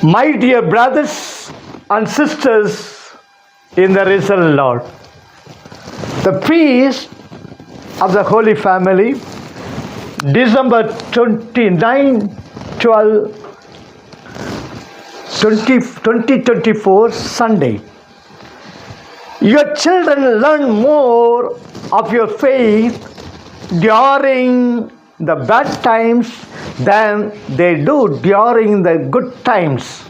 My dear brothers and sisters in the risen Lord, the feast of the Holy Family, December 29, 12, 2024, Sunday. Your children learn more of your faith during the bad times than they do during the good times.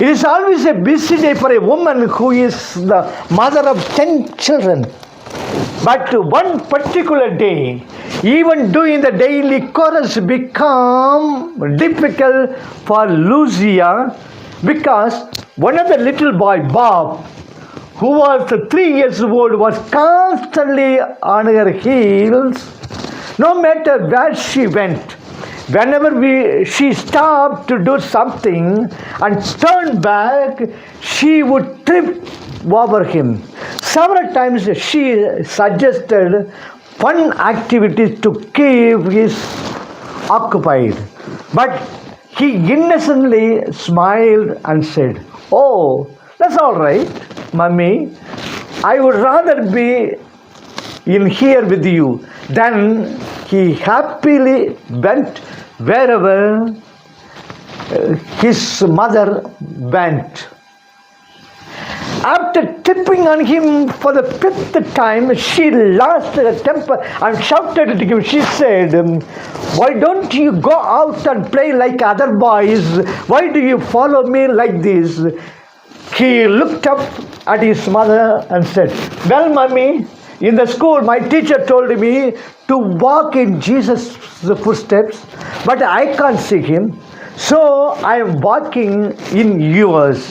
It is always a busy day for a woman who is the mother of 10 children. But one particular day, even doing the daily chorus become difficult for Lucia because one of the little boy, Bob, who was 3 years old, was constantly on her heels. No matter where she went, whenever she stopped to do something and turned back, she would trip over him. Several times she suggested fun activities to keep him occupied. But he innocently smiled and said, "Oh, that's all right, Mummy. I would rather be in here with you." Then he happily went wherever his mother went. After tipping on him for the 5th time, she lost her temper and shouted at him. She said, "Why don't you go out and play like other boys? Why do you follow me like this?" He looked up at his mother and said, "Well, Mummy, in the school, my teacher told me to walk in Jesus' footsteps, but I can't see him, so I am walking in yours."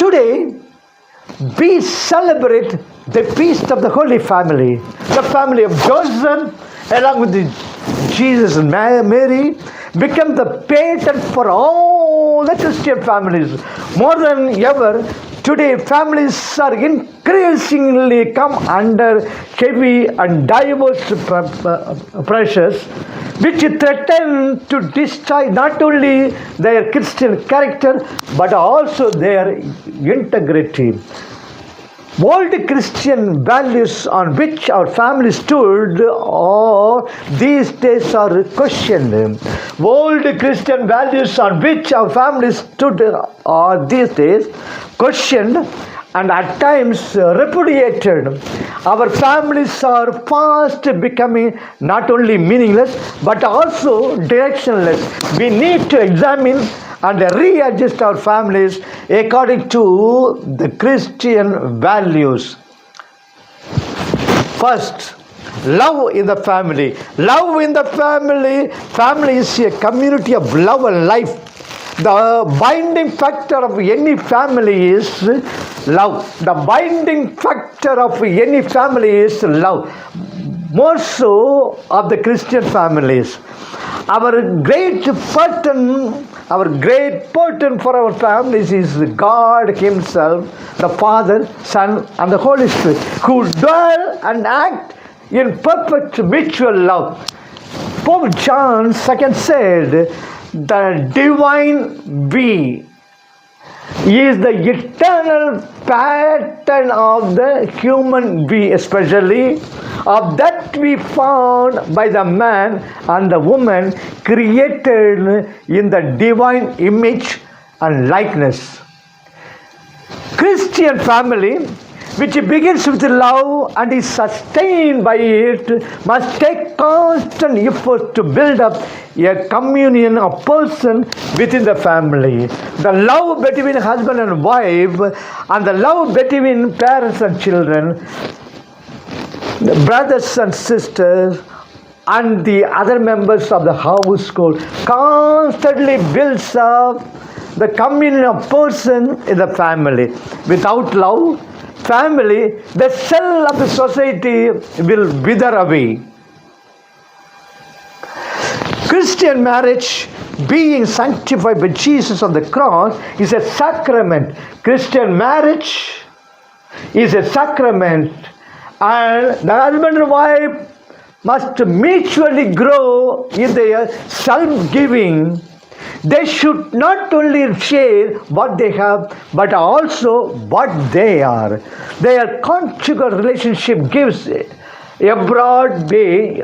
Today, we celebrate the feast of the Holy Family, the family of Joseph, along with Jesus and Mary, become the pattern for all the Christian families. More than ever, today families are increasingly come under heavy and diverse pressures, which threaten to destroy not only their Christian character but also their integrity. Old Christian values on which our family stood or these days are questioned. Old Christian values on which our family stood are these days questioned and at times repudiated. Our families are fast becoming not only meaningless but also directionless. We need to examine and readjust our families according to the Christian values. First, love in the family. Love in the family. Family is a community of love and life. The binding factor of any family is love. The binding factor of any family is love. More so of the Christian families. Our great burden for our families is God Himself, the Father, Son, and the Holy Spirit, who dwell and act in perfect mutual love. Pope John II said, "The divine we is the eternal pattern of the human we, especially of that we found by the man and the woman created in the divine image and likeness." Christian family, which begins with love and is sustained by it, must take constant effort to build up a communion of person within the family. The love between husband and wife and the love between parents and children, the brothers and sisters, and the other members of the household constantly builds up the communion of person in the family. Without love, family, the cell of the society will wither away. Christian marriage, being sanctified by Jesus on the cross, is a sacrament. Christian marriage is a sacrament, and the husband and wife must mutually grow in their self-giving. They should not only share what they have, but also what they are. Their conjugal relationship gives a broad base.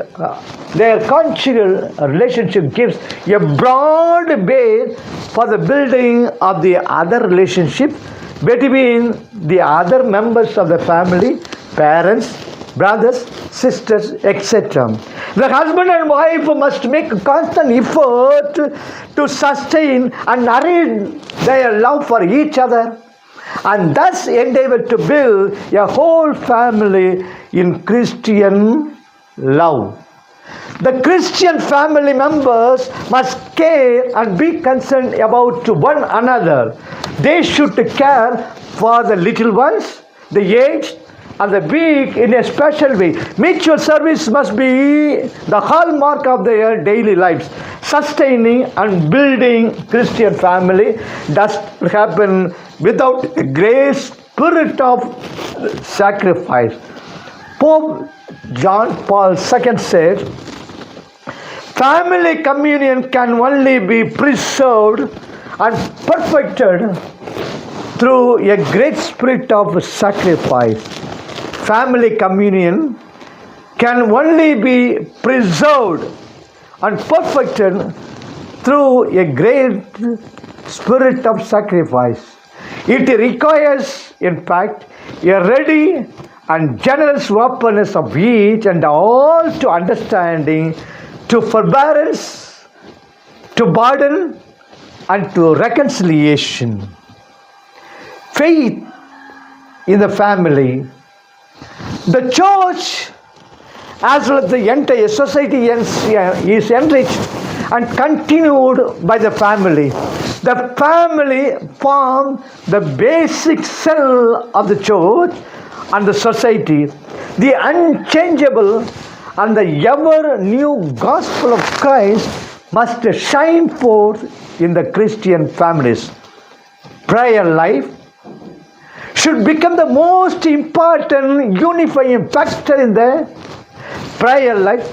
Their conjugal relationship gives a broad base for the building of the other relationship between the other members of the family, parents, brothers, sisters, etc. The husband and wife must make a constant effort to sustain and nourish their love for each other, and thus endeavor to build a whole family in Christian love. The Christian family members must care and be concerned about one another. They should care for the little ones, the aged, and the weak in a special way. Mutual service must be the hallmark of their daily lives. Sustaining and building Christian family does happen without a great spirit of sacrifice. Pope John Paul II said, family communion can only be preserved and perfected through a great spirit of sacrifice. Family communion can only be preserved and perfected through a great spirit of sacrifice. It requires, in fact, a ready and generous openness of each and all to understanding, to forbearance, to pardon, and to reconciliation. Faith in the family. The church, as well as the entire society, is enriched and continued by the family. The family forms the basic cell of the church and the society. The unchangeable and the ever-new gospel of Christ must shine forth in the Christian families. Prayer life should become the most important unifying factor in the prayer life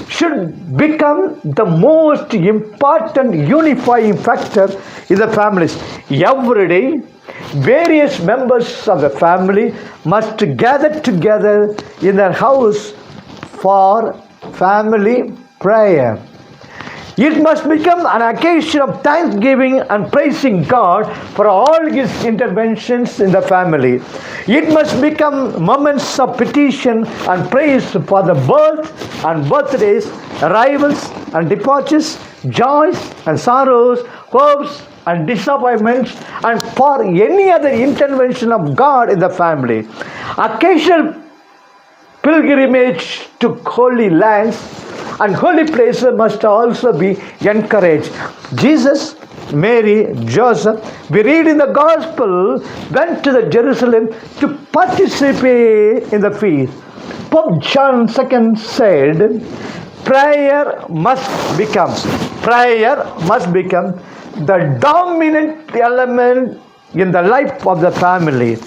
should become the most important unifying factor in the families. Every day, various members of the family must gather together in their house for family prayer. It must become an occasion of thanksgiving and praising God for all His interventions in the family. It must become moments of petition and praise for the birth and birthdays, arrivals and departures, joys and sorrows, hopes and disappointments, and for any other intervention of God in the family. Occasional pilgrimage to holy lands and holy places must also be encouraged. Jesus, Mary, Joseph, we read in the Gospel, went to the Jerusalem to participate in the feast. Pope John II said, prayer must become the dominant element in the life of the family.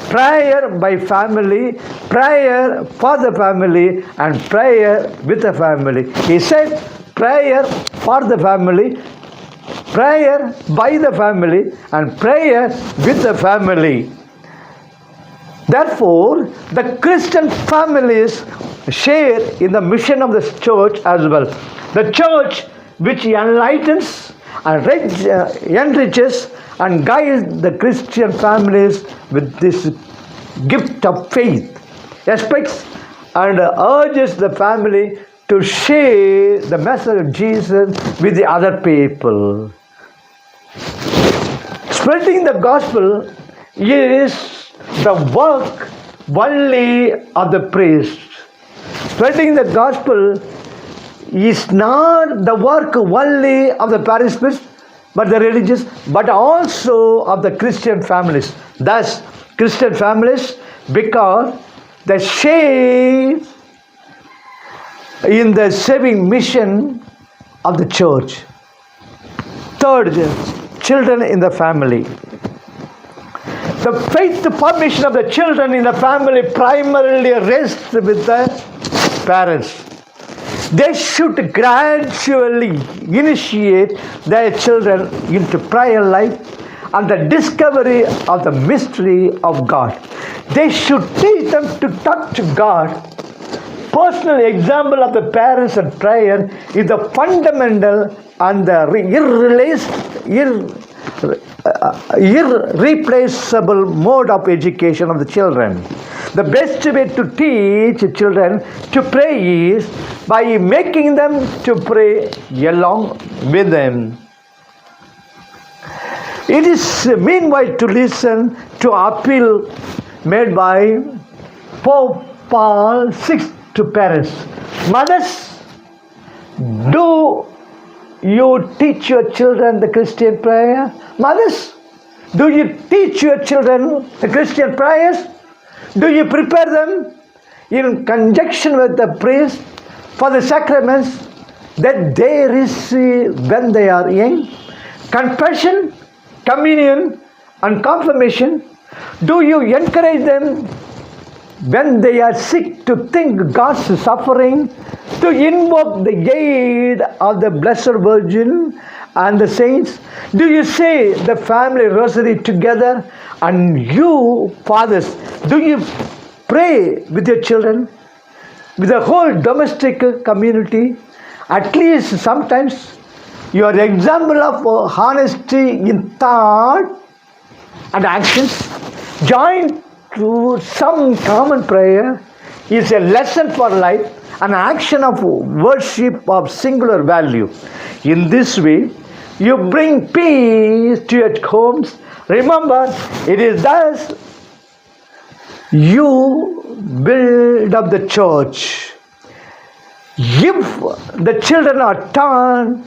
Prayer by family, prayer for the family, and prayer with the family. He said, prayer for the family, prayer by the family, and prayer with the family. Therefore, the Christian families share in the mission of the church as well. The church which enlightens and enriches and guides the Christian families with this gift of faith, expects and urges the family to share the message of Jesus with the other people. Spreading the gospel is the work only of the priest. Spreading the gospel is not the work only of the parish priest, but the religious, but also of the Christian families. Thus, Christian families, because they share in the saving mission of the church. Third, children in the family. The faith formation of the children in the family primarily rests with the parents. They should gradually initiate their children into prayer life and the discovery of the mystery of God. They should teach them to talk to God. Personal example of the parents and prayer is the fundamental and the irreplaceable mode of education of the children. The best way to teach children to pray is by making them to pray along with them. It is meanwhile to listen to appeal made by Pope Paul VI to parents. Mothers, do you teach your children the Christian prayer? Mothers, do you teach your children the Christian prayers? Do you prepare them in conjunction with the priest for the sacraments that they receive when they are young? Confession, communion, and confirmation. Do you encourage them when they are sick to think God's suffering, to invoke the aid of the Blessed Virgin and the saints? Do you say the family rosary together? And you, fathers, do you pray with your children, with the whole domestic community? At least sometimes your example of honesty in thought and actions joined to some common prayer is a lesson for life, an action of worship of singular value. In this way, you bring peace to your homes. Remember, it is thus you build up the church. If the children are taught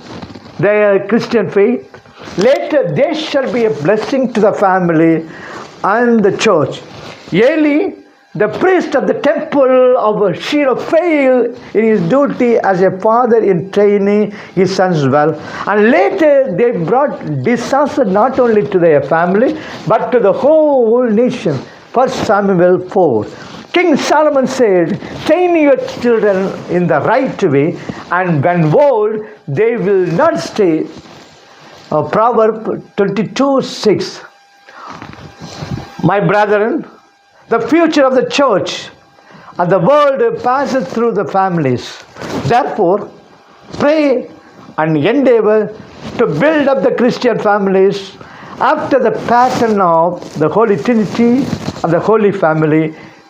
their Christian faith, later they shall be a blessing to the family and the church. Eli, the priest of the temple of Shiloh, failed in his duty as a father in training his sons well, and later they brought disaster not only to their family but to the whole nation. 1 Samuel 4. King Solomon said, train your children in the right way, and when old, they will not stray. Proverbs 22:6. My brethren, the future of the church and the world passes through the families. Therefore, pray and endeavor to build up the Christian families after the pattern of the Holy Trinity and the Holy Family